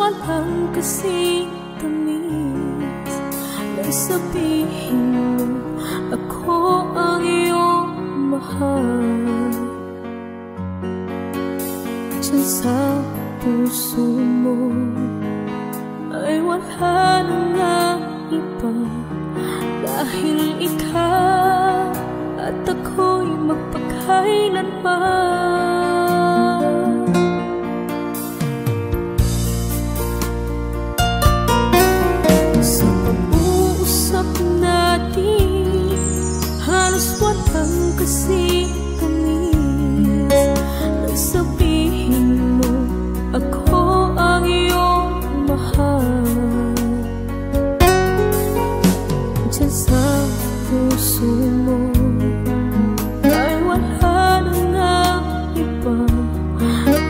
walang kasing tamis nang sabihin mo ako ang iyong mahal. Diyan sa puso mo ay wala nang iba, dahil ikaw at ako'y magpakailanman. Sa pag-uusap natin, halos walang kasing tamis nang sabihin mo ako ang iyong mahal. Diyan sa puso mo ay wala nang iba,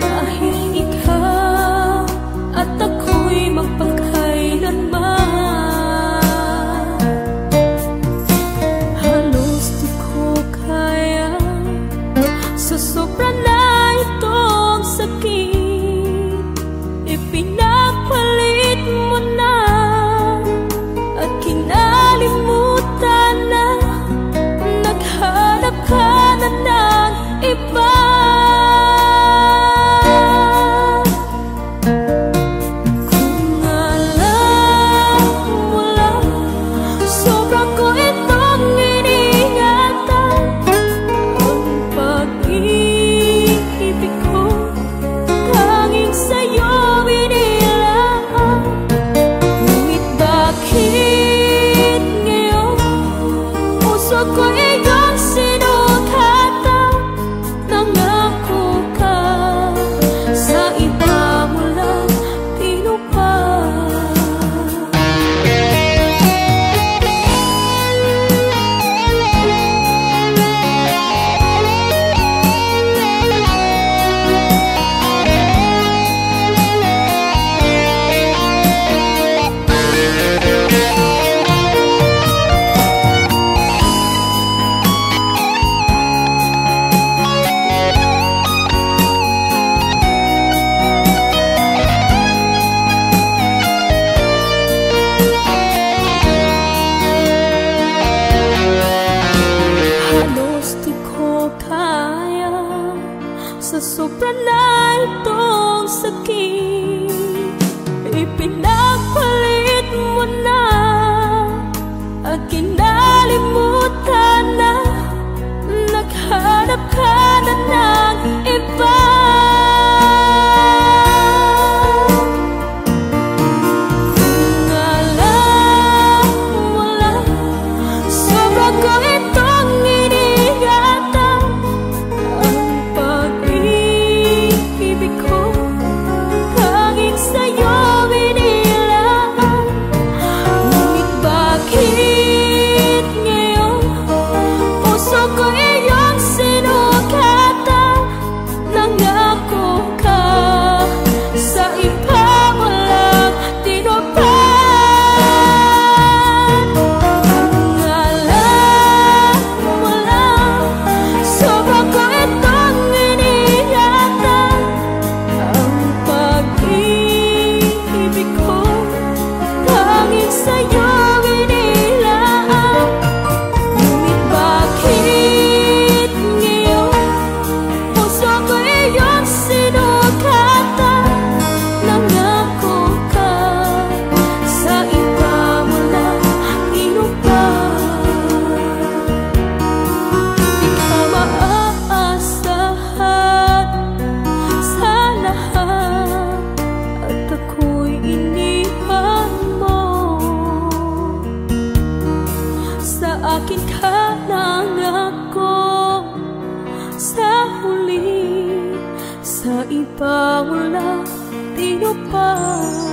dahil ikaw at ako'y magpakailanman. Halos di ko kaya sa sobra na itong sakit, ipinapalit mo na at kinalimutan na, naghanap ka na ng iba. Kung alam mo lang, sobra ko itong iniingatan. Ang pag-ibig ko tanging sa'yo inilaan. Ngunit bakit ngayon puso ko iyong sinukatan? Nangako ka sa iba mo lang tinupad. Halos di ko kaya sa sobra na itong sakit, ipinapalit mo na at kinalimutan na, naghanap ka na ng iba. Kung alam mo lang, sobra ko itong iniingatan. Ang pag-ibig ko tanging sa'yo inilaan. Ngunit bakit ngayon puso ko iyong sinukatan? Nangako ka sa iba mo lang tinupad. Kung alam mo lang, sobra ko itong iniingatan. Ang pag-ibig ko tanging sa'yo inilaan. Ngunit bakit ngayon puso ko iyong sinukatan? Nangako ka sa iba mo lang tinupad. Di ka maaasahan sa lahat at ako'y iniwan mo. Sa akin ka nangako, sa huli sa iba mo lang tinupad.